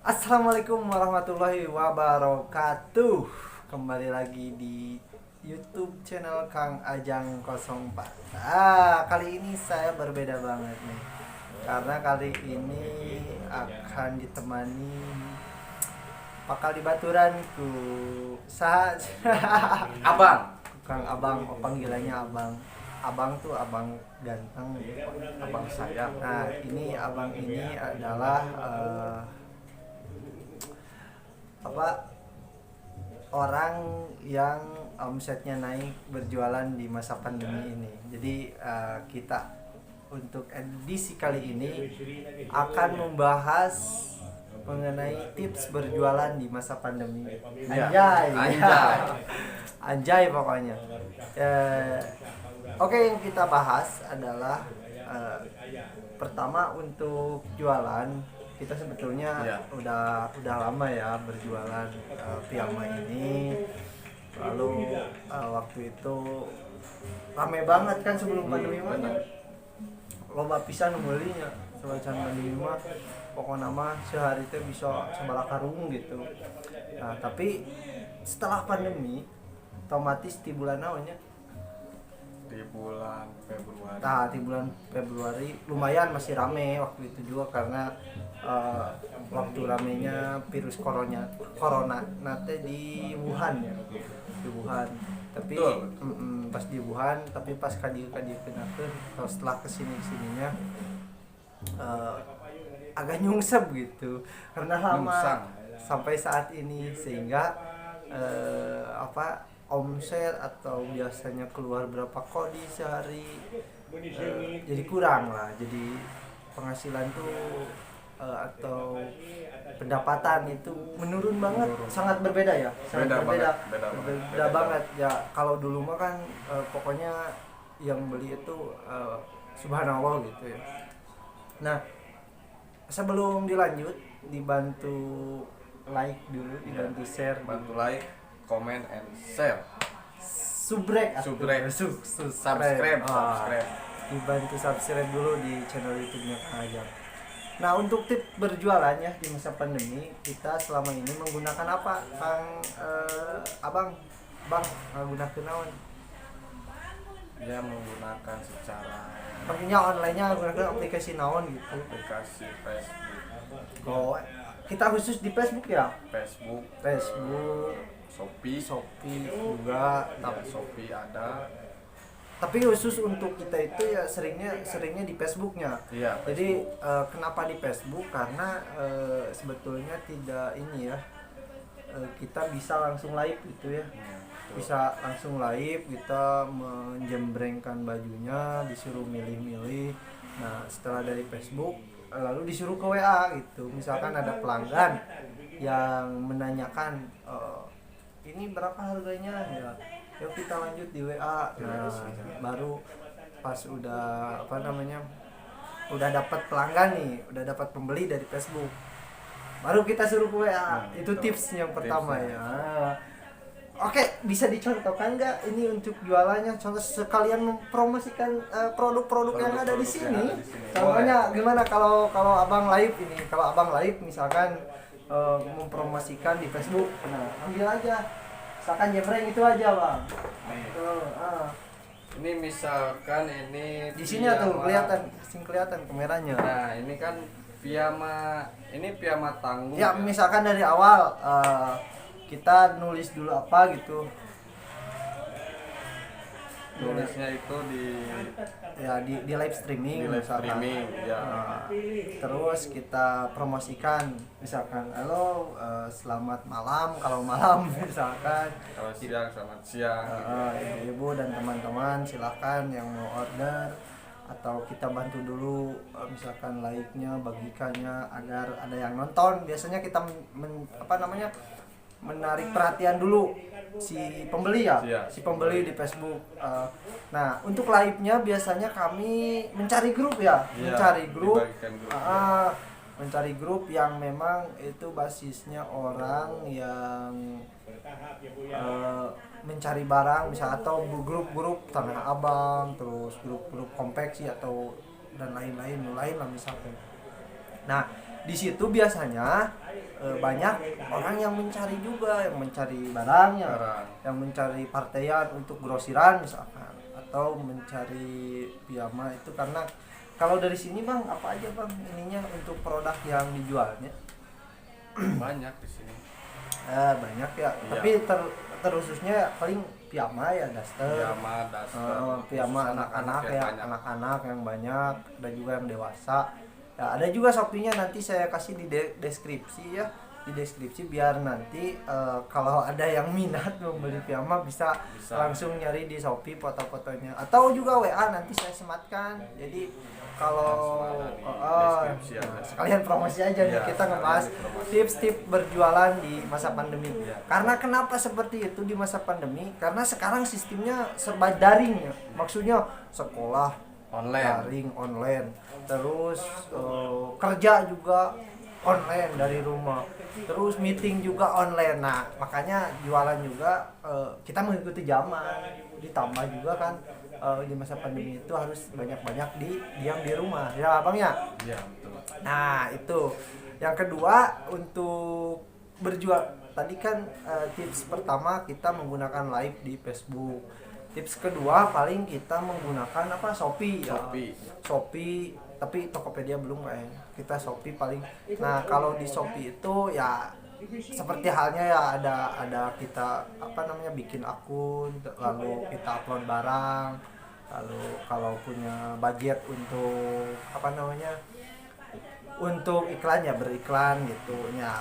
Assalamualaikum warahmatullahi wabarakatuh. Kembali lagi di YouTube channel Kang Ajang 04. Kali ini saya berbeda banget nih. Karena kali ini akan ditemani pakal di baturanku. Saat Abang. Kang Abang, panggilannya Abang. Abang tuh abang ganteng, abang saya. Nah, ini abang ini adalah orang yang omsetnya naik berjualan di masa pandemi ini. Jadi kita untuk edisi kali ini akan membahas mengenai tips berjualan di masa pandemi. Anjay, Anjay. Anjay pokoknya. Oke, yang kita bahas adalah pertama untuk jualan. Kita sebetulnya udah lama ya berjualan piyama ini. Lalu waktu itu rame banget kan sebelum pandemi mana. Loba pisan membelinya. Selain pandemi mah pokoknya mah sehari itu bisa sabaraha karung gitu. Nah, tapi setelah pandemi otomatis di bulan naonnya? Di bulan Februari. Nah, di bulan Februari lumayan masih rame waktu itu juga karena waktu ramenya virus corona nate di Wuhan ya, di Wuhan. Tapi pas di Wuhan, tapi pas kadieu kenakeun setelah kesininya agak nyungsep gitu karena lama sampai saat ini, sehingga omset atau biasanya keluar berapa kodi sehari jadi kurang lah. Jadi penghasilan tuh atau pendapatan itu menurun banget. Sangat berbeda ya, sangat beda banget ya. Kalau dulu mah kan pokoknya yang beli itu subhanallah gitu ya. Nah, sebelum dilanjut dibantu like dulu, dibantu share, bantu like, comment and share. Subscribe. Dibantu subscribe dulu di channel YouTube-nya Kang Ajang. Nah, untuk tips berjualan ya di masa pandemi, kita selama ini menggunakan apa, Kang Abang? Bang, menggunakan naon? Dia menggunakan secara Pakainya online-nya menggunakan aplikasi naon gitu. aplikasi Facebook. Oh, kita khusus di Facebook ya? Facebook, Shopee juga, Shopee ada. tapi khusus untuk kita itu ya seringnya di Facebooknya. Iya. Jadi kenapa di Facebook? Karena sebetulnya tidak ini ya, kita bisa langsung live gitu ya. Bisa langsung live, kita menjembrengkan bajunya, disuruh milih-milih. Nah, setelah dari Facebook lalu disuruh ke WA gitu. Misalkan ada pelanggan yang menanyakan ini berapa harganya ya, yuk kita lanjut di WA. Nah, baru pas udah udah dapat pelanggan nih, udah dapat pembeli dari Facebook, baru kita suruh ke WA. Itu tips yang pertama ya. Oke, bisa dicontohkan nggak ini untuk jualannya? Contoh sekalian mempromosikan produk-produk yang ada di sini. Contohnya gimana kalau abang live ini? Kalau abang live misalkan mempromosikan di Facebook, nah ambil aja. Misalkan jembreng itu aja bang. Ini misalkan ini Di sini tuh kelihatan kameranya. Nah, ini kan piyama tangguh. Ya, misalkan dari awal kita nulis dulu apa gitu. Nulisnya itu di live streaming. Ya. Terus kita promosikan misalkan halo, selamat malam kalau malam misalkan. Kalau siang selamat siang. Ibu-ibu dan teman-teman silakan yang mau order, atau kita bantu dulu misalkan like-nya, bagikannya agar ada yang nonton. Biasanya kita menarik perhatian dulu si pembeli ya, si pembeli di Facebook. Nah, untuk live-nya biasanya kami mencari grup ya, mencari grup yang memang itu basisnya orang yang mencari barang, misal atau grup-grup Tanah Abang, terus grup-grup konveksi atau dan lain-lain lah misalnya. Nah, di situ biasanya banyak orang yang mencari juga, yang mencari barangnya, Barang. yang mencari partaian untuk grosiran misalkan, atau mencari piyama itu karena kalau dari sini bang apa aja bang ininya untuk produk yang dijualnya? Banyak di sini. Banyak ya, Iya. tapi terkhususnya paling piyama ya, daster. Piyama, daster. Piyama khusus anak-anak ya, banyak. anak-anak yang banyak, dan juga yang dewasa. Ya, ada juga Shopee-nya, nanti saya kasih di deskripsi ya, di deskripsi biar nanti kalau ada yang minat membeli piyama bisa langsung nyari di Shopee foto-fotonya, atau juga WA nanti saya sematkan. Jadi kalau Deskripsi aja. sekalian promosi aja nih, Iya, kita ngebahas sekalian dipromosi. tips-tips berjualan di masa pandemi. Iya. Karena kenapa seperti itu di masa pandemi? Karena sekarang sistemnya serba daring ya. Maksudnya sekolah Online. daring, online. Terus kerja juga online dari rumah. Terus meeting juga online. Nah, makanya jualan juga kita mengikuti zaman. Ditambah juga kan di masa pandemi itu harus banyak-banyak diam di rumah. Ya, Bang ya? Iya, betul. Nah, itu. Yang kedua untuk berjual. Tadi kan tips pertama kita menggunakan live di Facebook. Tips kedua paling kita menggunakan apa? Shopee. Ya. Shopee, tapi Tokopedia belum kayaknya. Kita Shopee paling. Nah, kalau di Shopee itu ya seperti halnya ya ada kita apa namanya bikin akun, lalu kita upload barang, lalu kalau punya budget untuk apa namanya untuk iklan ya beriklan gitu ya.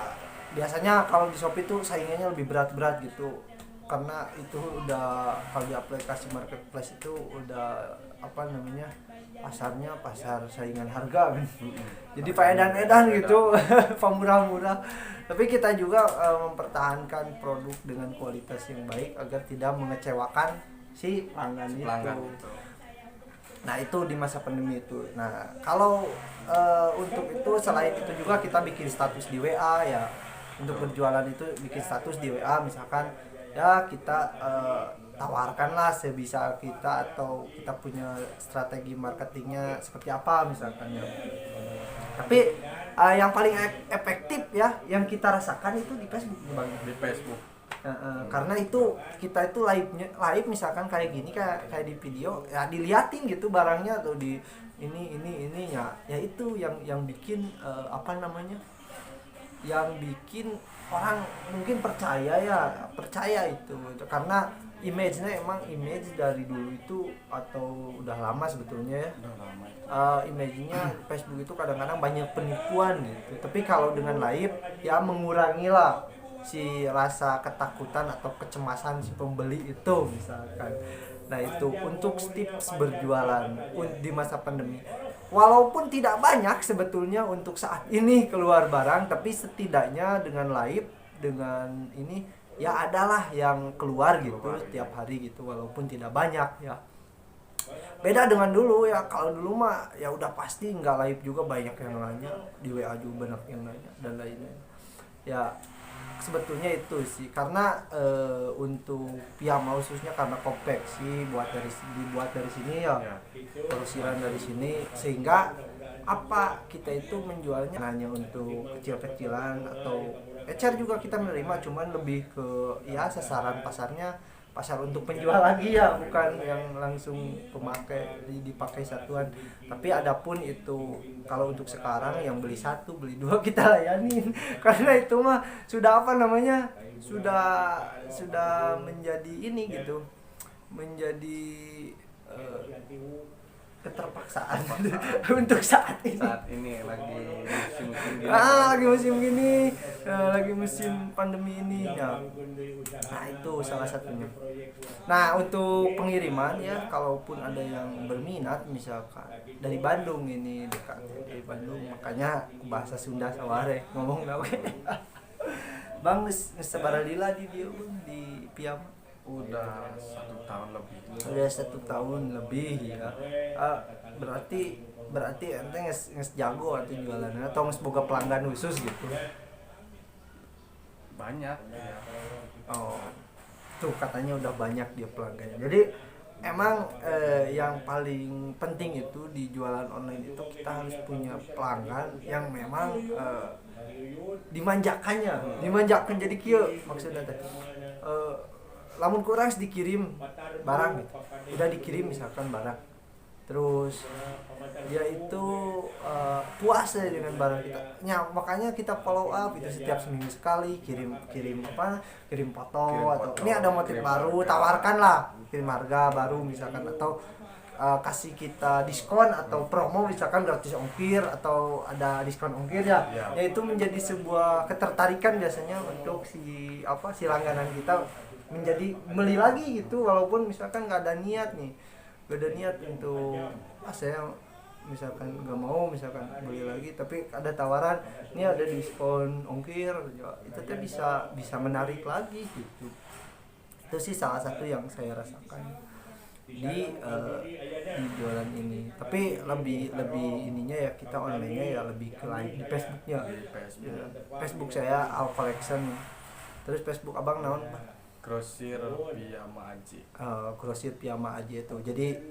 Biasanya kalau di Shopee tuh saingannya lebih berat-berat gitu, karena itu udah kalau di aplikasi marketplace itu udah apa namanya pasarnya pasar saingan harga kan. Jadi edan-edan gitu pemurah-murah, tapi kita juga mempertahankan produk dengan kualitas yang baik agar tidak mengecewakan si pelanggan itu. Nah, itu di masa pandemi itu. Nah, kalau untuk itu selain itu juga kita bikin status di WA ya. Untuk berjualan itu bikin status di WA misalkan ya kita tawarkanlah sebisa kita, atau kita punya strategi marketingnya seperti apa misalkan ya. Tapi yang paling efektif ya yang kita rasakan itu di Facebook Bang. Di Facebook. Karena itu kita itu live misalkan kayak gini kayak di video ya, diliatin gitu barangnya atau di ini ya itu yang bikin apa namanya yang bikin orang mungkin percaya itu karena image-nya emang image dari dulu itu atau udah lama sebetulnya ya. Udah lama. Image-nya Facebook itu kadang-kadang banyak penipuan gitu, tapi kalau dengan live ya mengurangilah si rasa ketakutan atau kecemasan si pembeli itu misalkan. Nah, itu untuk tips berjualan di masa pandemi. Walaupun tidak banyak sebetulnya untuk saat ini keluar barang, tapi setidaknya dengan live, dengan ini ya adalah yang keluar gitu setiap hari gitu, walaupun tidak banyak ya. Beda dengan dulu ya, kalau dulu mah ya udah pasti nggak live juga banyak yang nanya, di WA juga banyak yang nanya dan lainnya. Ya sebetulnya itu sih karena untuk piyama khususnya karena konveksi dibuat dari sini ya, perusiran dari sini, sehingga apa kita itu menjualnya hanya untuk kecil-kecilan atau ecer juga kita menerima, cuman lebih ke ya sasaran pasarnya pasar untuk penjual lagi ya, bukan yang langsung pemakai dipakai satuan. Tapi adapun itu kalau untuk sekarang yang beli satu beli dua kita layanin karena itu mah sudah apa namanya sudah menjadi ini gitu, menjadi keterpaksaan untuk saat ini lagi musim gini. lagi musim gini, lagi musim pandemi ini ya. Nah, itu salah satunya. Nah, untuk pengiriman ya, kalaupun ada yang berminat misalkan dari Bandung, ini dekat dari Bandung, makanya bahasa Sunda saware ngomong nawe. Bang geus sabaralila di dieu di Piyama? Udah 1 tahun lebih. Udah 1 tahun lebih ya. Berarti ente nges jago atau jualannya, atau nges boga pelanggan khusus gitu. Banyak ya. Oh, tuh katanya udah banyak dia pelanggannya. Jadi emang yang paling penting itu di jualan online itu kita harus punya pelanggan yang memang dimanjakan jadi kieu maksudnya teh. Lamun kurang dikirim barang gitu. Udah dikirim misalkan barang. Terus dia itu puas ya dengan barang kita. Makanya kita follow up itu setiap seminggu sekali kirim foto atau ini ada motif baru, tawarkan lah, kirim harga baru misalkan atau kasih kita diskon atau promo misalkan gratis ongkir atau ada diskon ongkir ya. Ya itu menjadi sebuah ketertarikan biasanya untuk si langganan kita menjadi beli lagi gitu walaupun misalkan nggak ada niat untuk saya misalkan nggak mau misalkan beli lagi tapi ada tawaran ini ada diskon ongkir ya, itu tuh bisa menarik lagi gitu. Itu sih salah satu yang saya rasakan di jualan ini. Tapi lebih ininya ya kita online-nya ya lebih ke lain di Facebooknya. Facebook saya Al Collection. Terus Facebook abang naon Grosir Piyama Aji. Grosir Piyama Aji itu. Jadi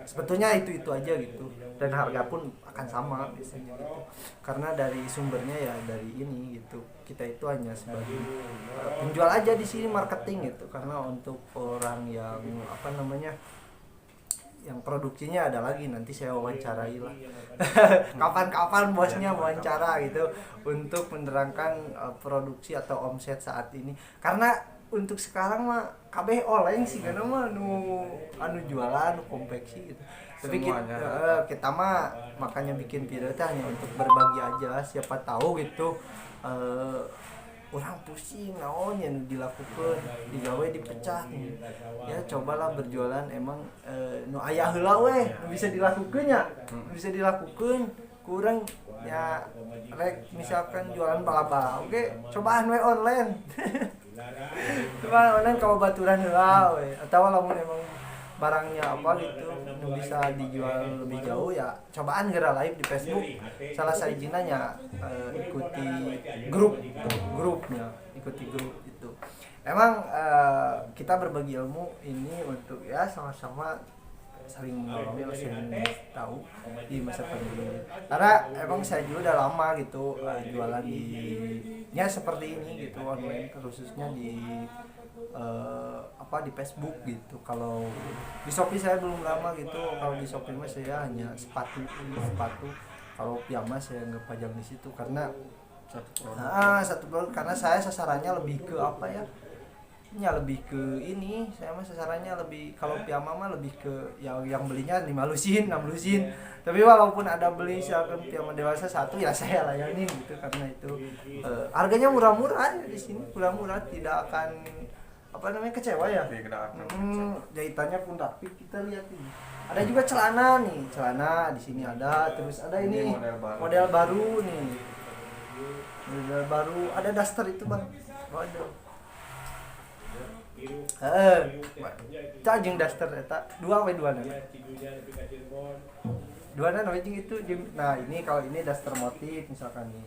sebetulnya itu aja gitu. Dan harga pun akan sama biasanya gitu. Karena dari sumbernya ya dari ini gitu. Kita itu hanya sebagai penjual aja di sini marketing gitu. Karena untuk orang yang yang produksinya ada lagi nanti saya wawancarai lah. Kapan-kapan bosnya wawancara gitu untuk menerangkan produksi atau omset saat ini. Karena untuk sekarang mah kabeh oleng sih karena mah anu jualan konveksi gitu. Tapi kita mah makanya bikin video teh hanya untuk berbagi aja, siapa tahu gitu orang pusing naonnya dilakukan digawe dipecah nih. Ya cobalah berjualan emang nu aya heula we bisa dilakukan ya. Bisa dilakukan kurang ya rek misalkan jualan bala-bala oke cobaan we online. Cuma online kalau baturan heula we atau lamun emang barangnya apa gitu bisa dijual lebih jauh ya cobaan geura live di Facebook. Salah sajina nya ikuti grupnya ikuti grup itu. Emang kita berbagi ilmu ini untuk ya sama-sama saling mengambil, saling tahu di masa pandemi. Karena emang saya juga udah lama gitu jualan di nya seperti ini gitu online khususnya di di Facebook gitu. Kalau di Shopee saya belum lama gitu. Kalau di Shopee mah saya hanya sepatu. Kalau piyama saya nggak pajang di situ karena satu produk karena saya sasarannya lebih ke lebih ke ini. Saya mah sasarannya lebih kalau piyama mah lebih ke yang belinya 5 lusin, 6 lusin. Tapi walaupun ada beli misalkan piyama dewasa satu ya saya layanin gitu karena itu harganya murah-murah di sini. Murah-murah tidak akan kecewa ya. Jahitannya pun rapi kita lihat ini. Ada juga celana di sini ada, terus ada ini model baru nih. Model baru, ada daster itu bang. Waduh. Cajeng daster eta 2 na. 2 na wajing itu. Nah, ini kalau ini daster motif misalkan nih.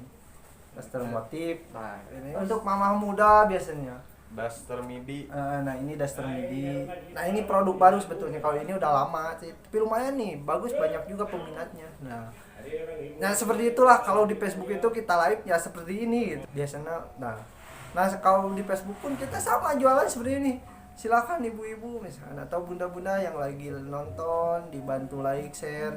Daster motif. Nah, ini untuk mama muda biasanya. Daster midi. Nah ini daster midi. Nah ini produk baru sebetulnya. Kalau ini udah lama sih, tapi lumayan nih, bagus, banyak juga peminatnya. Nah seperti itulah kalau di Facebook itu kita live ya seperti ini gitu. Biasanya. Nah kalau di Facebook pun kita sama jualan seperti ini. Silakan ibu-ibu misalkan atau bunda-bunda yang lagi nonton dibantu like share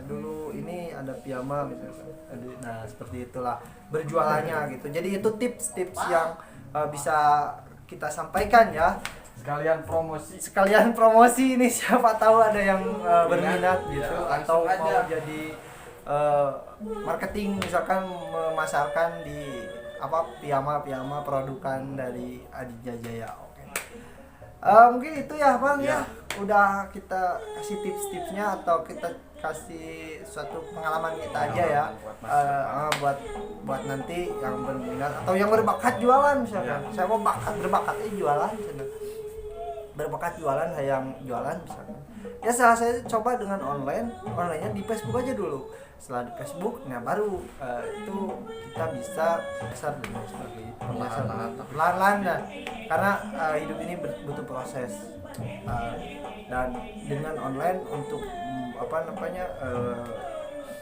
dulu. Ini ada piyama misalkan. Nah seperti itulah berjualannya gitu. Jadi itu tips-tips yang bisa kita sampaikan ya. Sekalian promosi ini siapa tahu ada yang berminat gitu atau mau jadi marketing misalkan memasarkan di piyama produkan dari Aditya Jaya. Oke. Mungkin itu ya Bang ya. Udah kita kasih tips-tipsnya atau kita kasih suatu pengalaman kita aja ya buat nanti yang berminat atau yang berbakat jualan misalkan. Saya mau berbakat jualan berbakat jualan, hayang jualan misalkan. Ya salah saya coba dengan onlinenya di Facebook aja dulu. Setelah di Facebook, nah baru itu kita bisa besar dan lain sebagainya. Perlahan-lahan dan karena hidup ini butuh proses. Dan dengan online untuk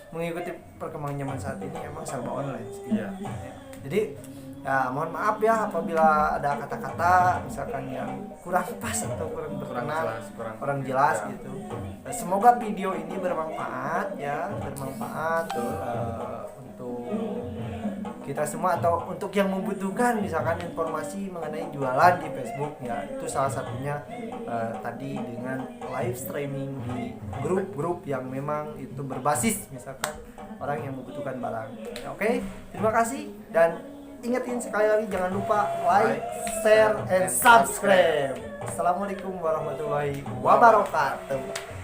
mengikuti perkembangan zaman saat ini emang serba online sih. Iya. Jadi ya mohon maaf ya apabila ada kata-kata misalkan yang kurang pas atau kurang berkenan, kurang jelas ya. gitu. Semoga video ini bermanfaat untuk kita semua atau untuk yang membutuhkan misalkan informasi mengenai jualan di Facebook ya, itu salah satunya tadi dengan live streaming di grup-grup yang memang itu berbasis misalkan orang yang membutuhkan barang. Oke, terima kasih dan ingetin sekali lagi jangan lupa like, share, and subscribe. Assalamualaikum warahmatullahi wabarakatuh.